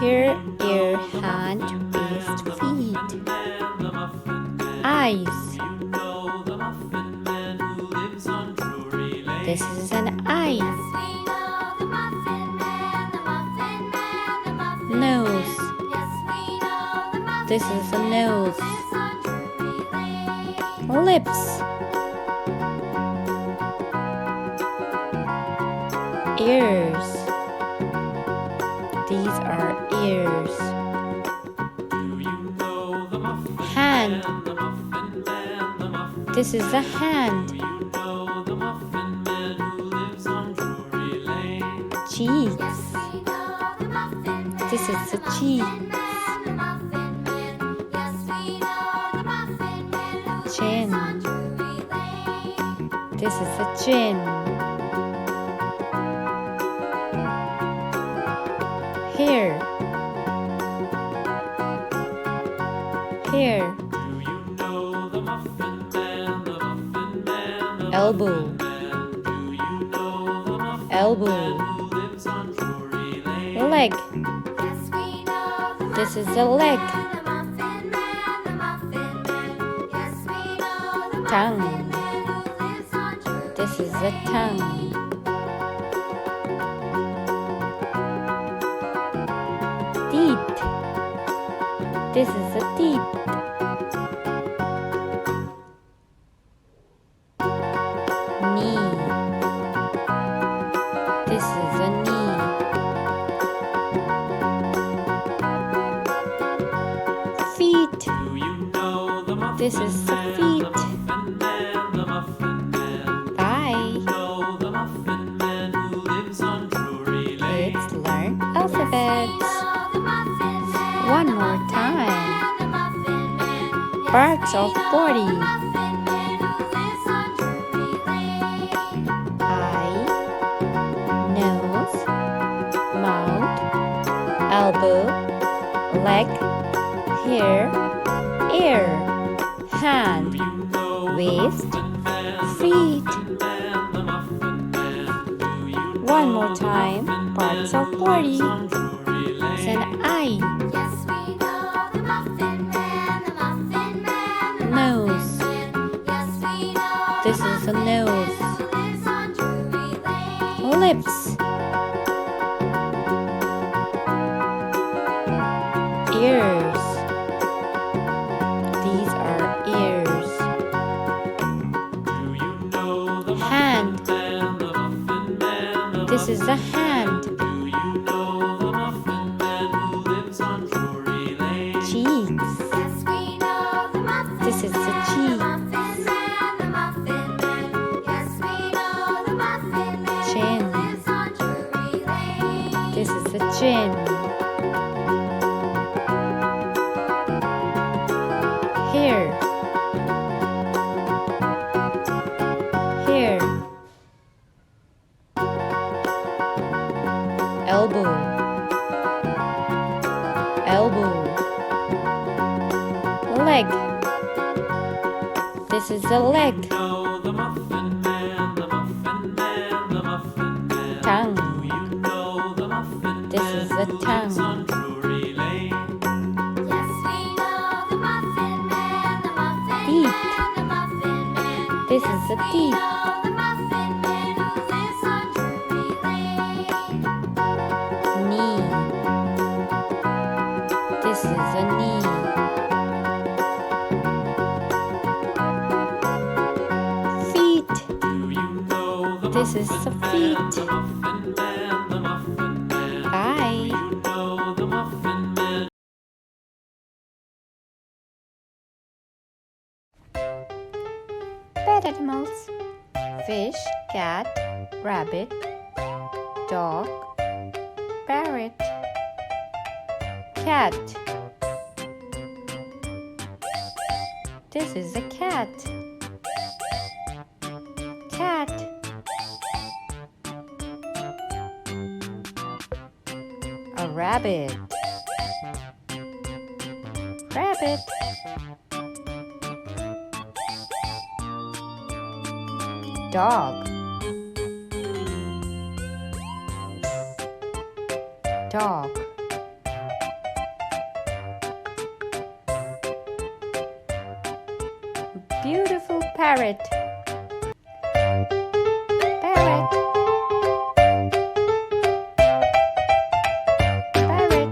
Here, ear, hand, wrist, feet. Eyes. This is an eye. Nose. This is a nose. Lips. Ears. These are ears. Hand. This is a hand. Cheeks. This is the cheek. Chin. This is the chin. Hair. Hair. Elbow. Elbow. Leg. This is a leg. Tongue. This is a tongue. Teeth. This is a teeth. Knee. This is a knee. Feet. This is the feet. Bye. Let's learn alphabets. One more time. Parts of body. Eye, nose, mouth, elbow, leg, hair, ear, hand, waist, feet. One more time. Parts of body. It's an eye. Nose. This is a nose. Lips. Ears. These are ears. Hand. This is a hand. Cheeks. This is the cheek. Chin. This is the chin. Hair. Hair. Elbow. Elbow. Leg. This is a leg. Tongue. This is the tongue. Teeth. This is the teeth. Knee. This is a knee. Feet. This is the feet. Bye. Pet animals. Fish, cat, rabbit, dog, parrot. Cat. This is a cat. Cat. A rabbit. Rabbit. Dog. Dog. beautiful parrot. Parrot. Parrot. Parrot.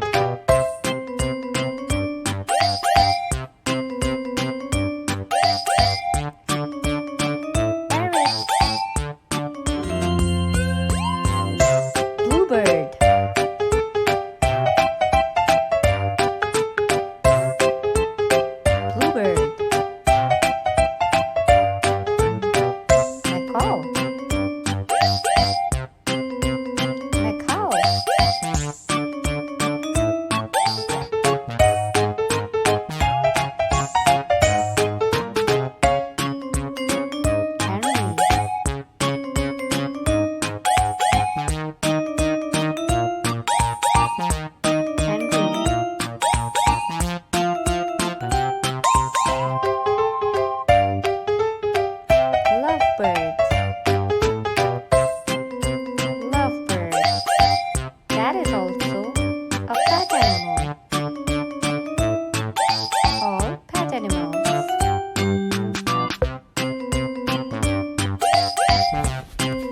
Bluebird. Bluebird. Macaw. Macaw. Henry. Henry. Lovebirds. Lovebirds. That is also a pet animal. All pet animals.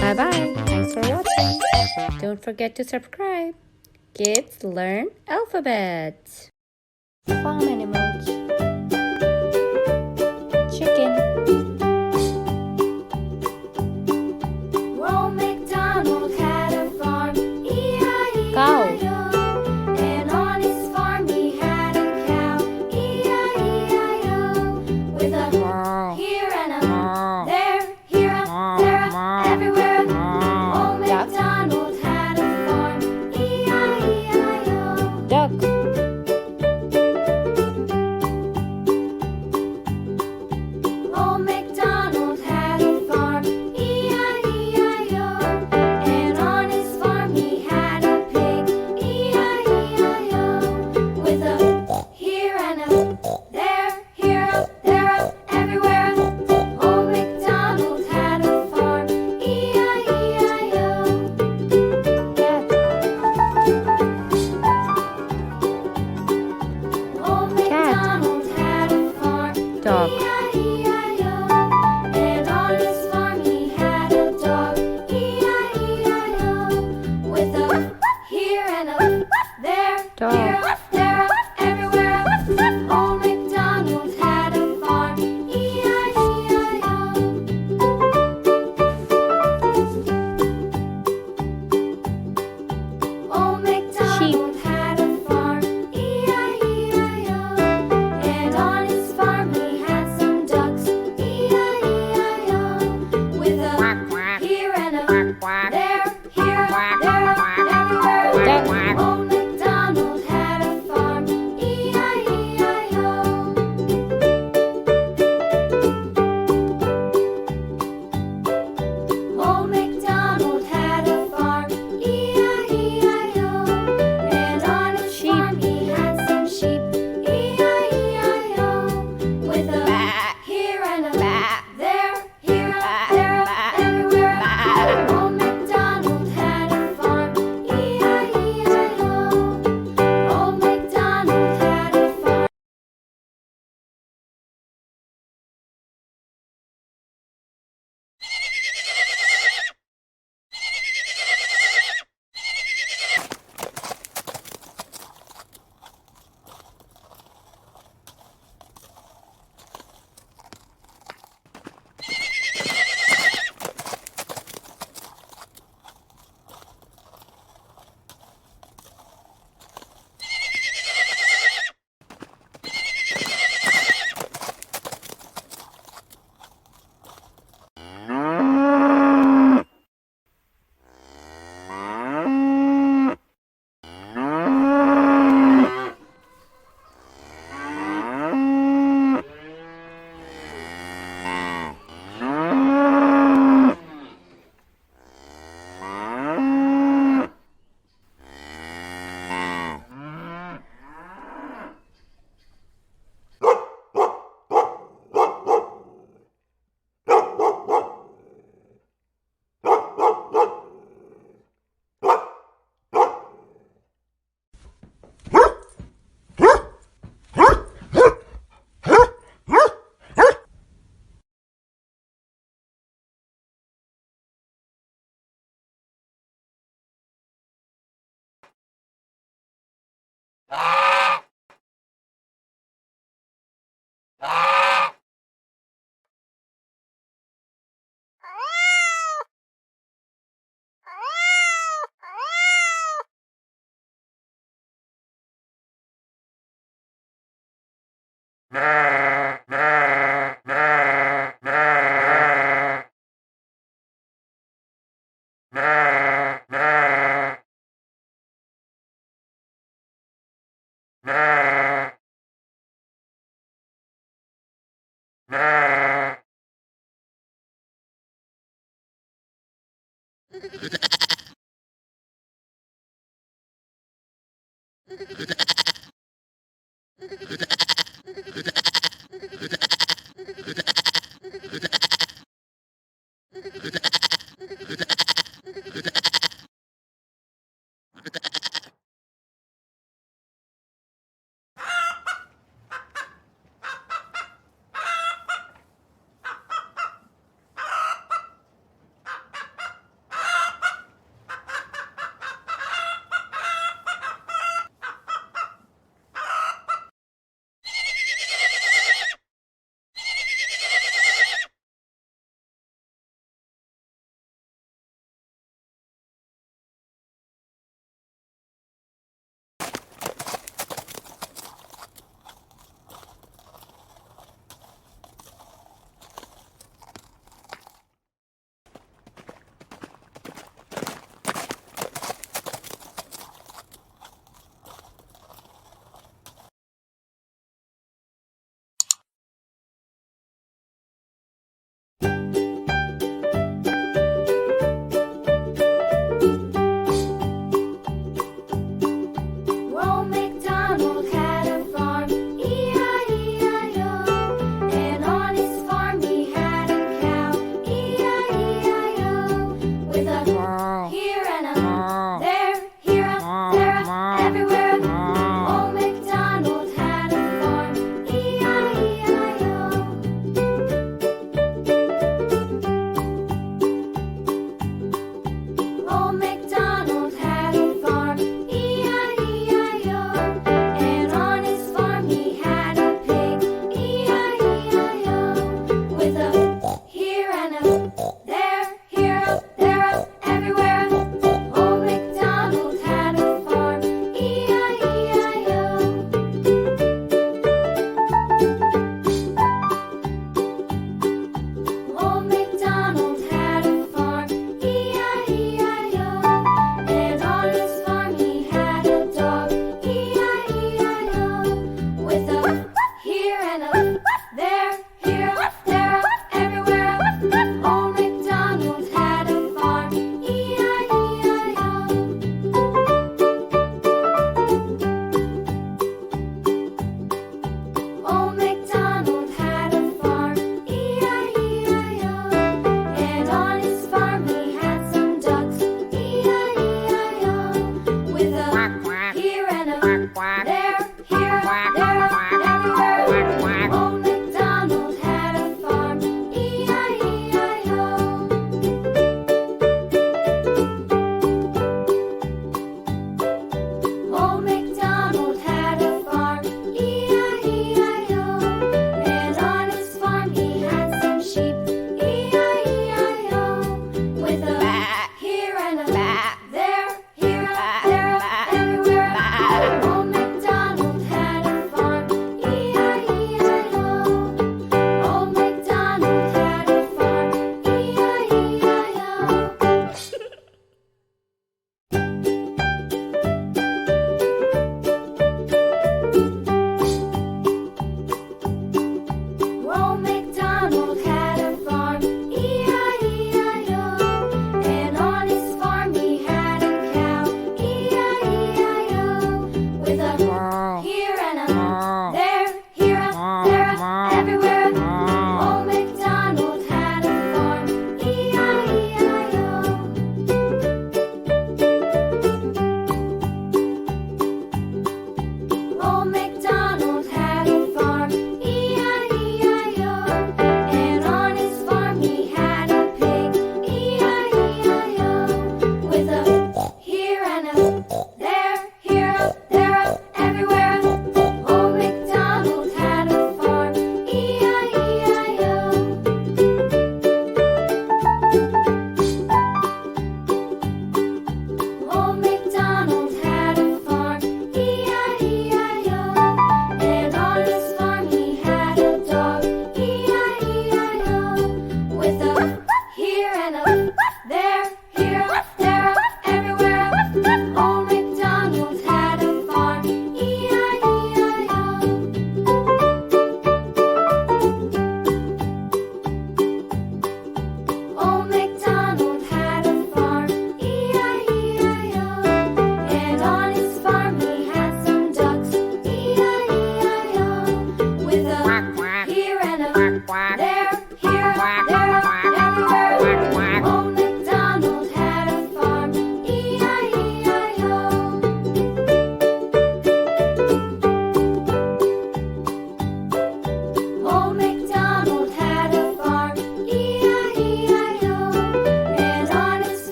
Bye bye. Thanks for watching. Don't forget to subscribe. Kids learn alphabet. Farm animals. Chicken. Old MacDonald had a farm, Cow. E-I-E-I-O. And on his farm he had a cow, E-I-E-I-O. With a here and a there, here a, there a, everywhere. Old MacDonald had a farm, E-I-E-I-O. Duck. Old MacDonald had a farm, E-I-E-I-O. And on his farm he had a pig, E-I-E-I-O. With a here and a there, here a, there a, everywhere. Old MacDonald had a farm, E-I-E-I-O. Cat. Old MacDonald had a farm, Dog. E-I-E-I-O. And on his farm he had a dog, E-I-E-I-O. With a here and a there, Dog. here a, there a, everywhere. Old MacDonald had a farm, E-I-E-I-O. Old MacDonald had a farm, E-I-E-I-O. And on his farm he had some ducks,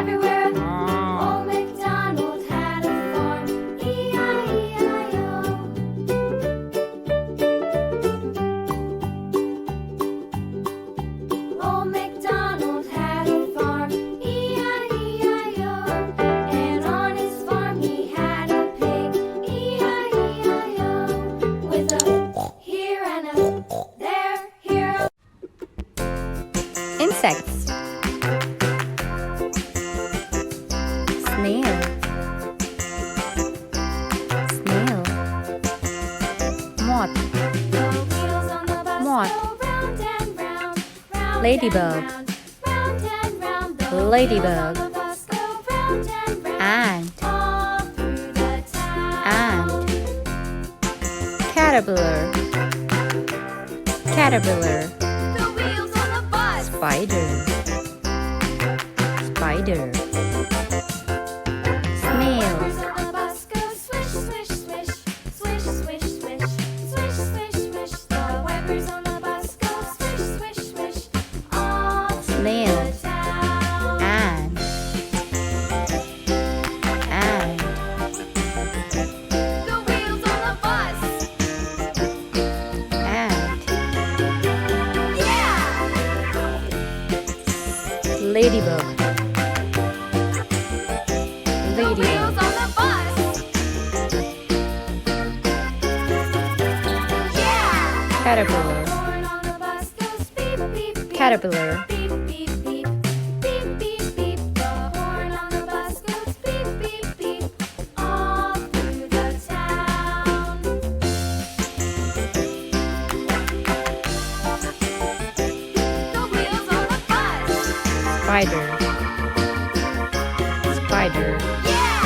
everywhere. Old MacDonald had a farm. E-I-E-I-O. Old MacDonald had a farm. E-I-E-I-O. And on his farm he had a pig. E-I-E-I-O. With a here and a there, here. Insects. Snail. Snail. Moth. The wheels on the bus Moth. go round and round, round Ladybug. and round, round and round. The Ladybug. wheels on the bus go round and round, Ant. all through the town. Ant. Caterpillar. Caterpillar. The wheels on the bus. Spider. Spider. Snail. Wheels on the bus go swish, swish, swish, swish, swish, swish, swish, swish, swish. The wipers on the bus go swish, swish, swish, all through Snail. the town. Ant. Ant. The wheels on the bus. Ant. Yeah! Ladybug. The Ladybug. wheels on the bus. Yeah! Caterpillar. Horn on the bus goes beep, beep, beep. Caterpillar. Beep, beep, beep. Beep, beep, beep. The horn on the bus goes beep, beep, beep. All through the town. The wheels on the bus. Spider. Spider. Yeah!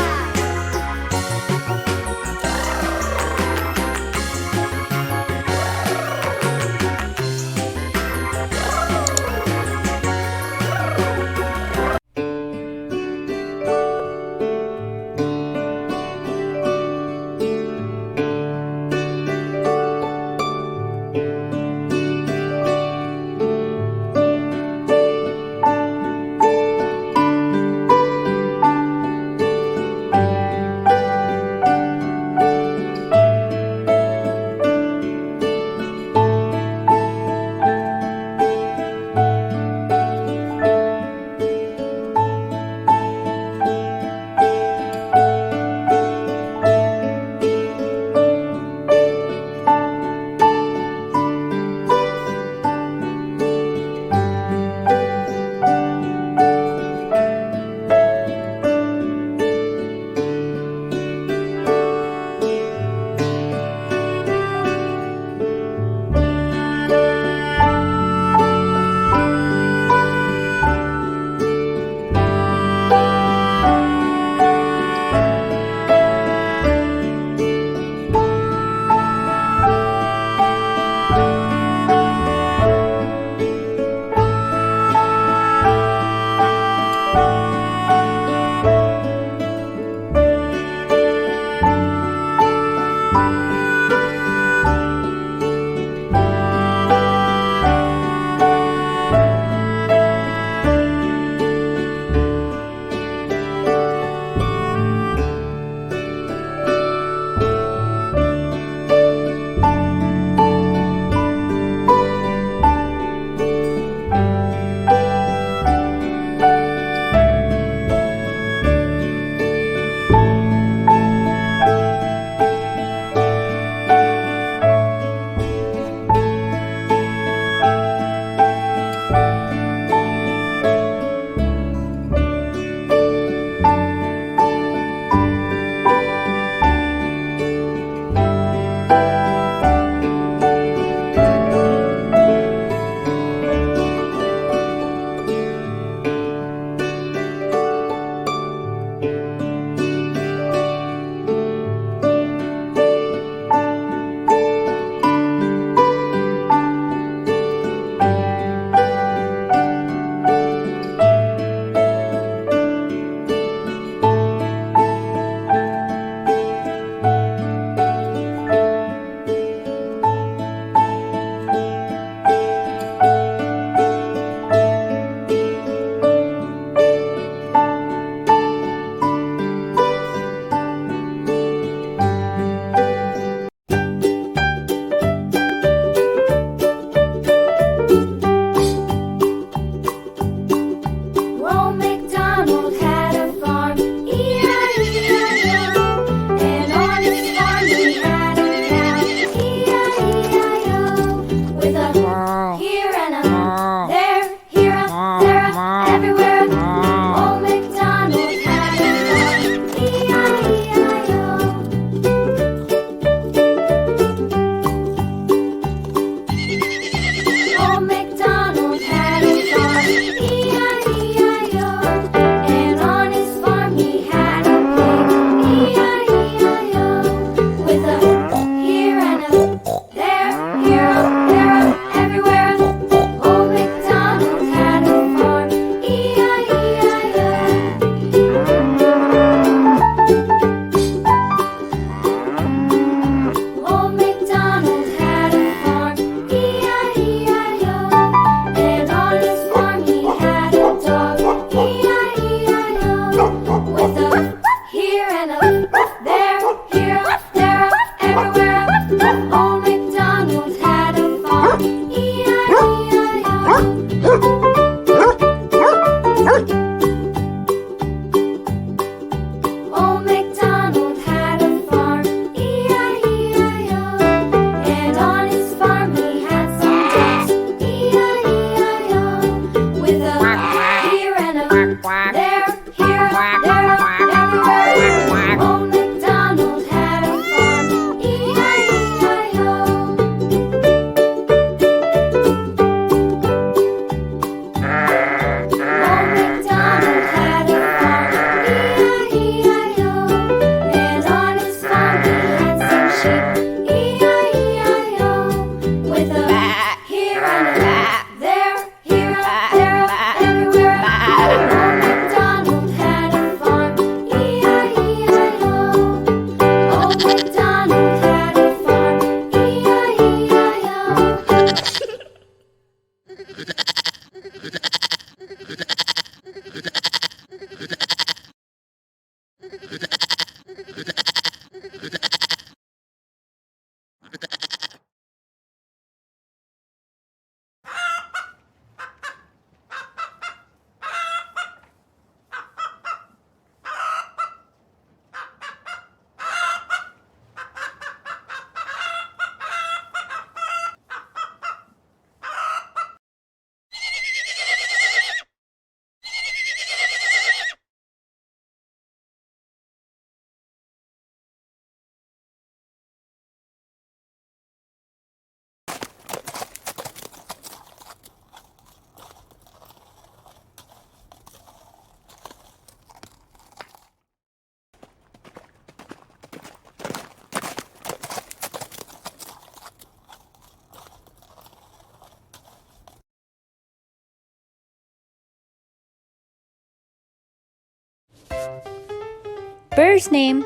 Bird's name.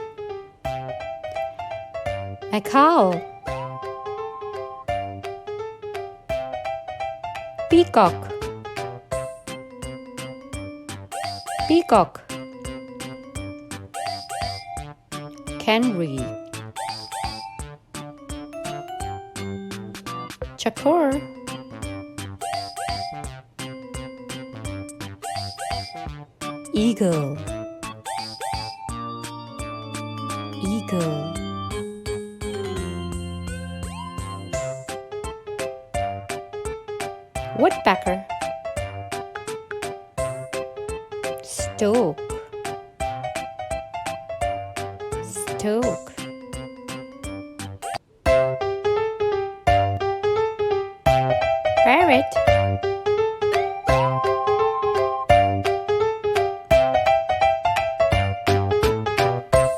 Macaw. Peacock. Peacock. Canary. Chakor. Eagle. Eagle. Woodpecker. Stoke. Stoke. Parrot.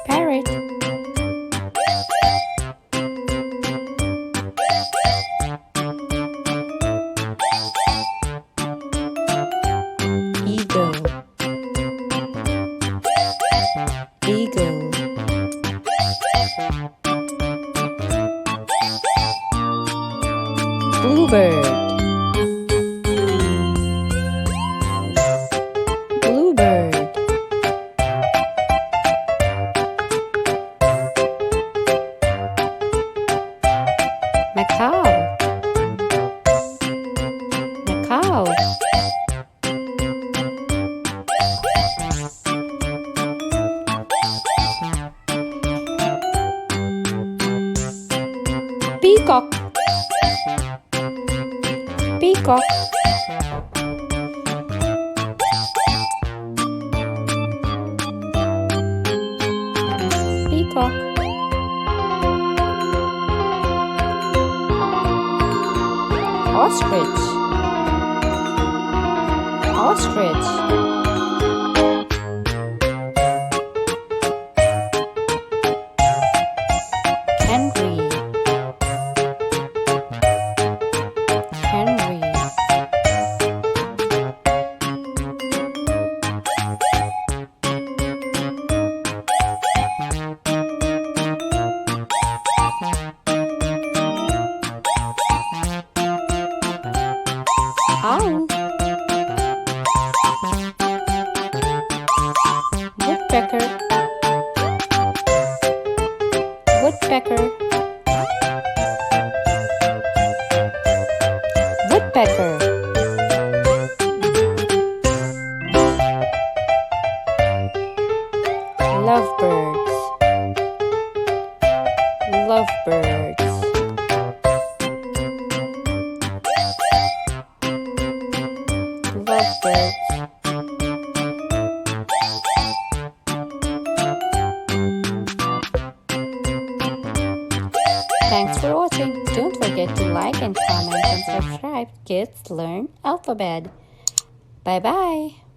Parrot. Eagle. Eagle. Bluebird. Bluebird. Macaw. Macaw. Peacock. Peacock. Peacock. Ostrich. Ostrich. Canary. Canary. Owl. Woodpecker. Woodpecker. Woodpecker. Lovebirds. Lovebirds. Lovebirds. Thanks for watching. Don't forget to like and comment and subscribe. Kids Learn Alphabet. Bye bye.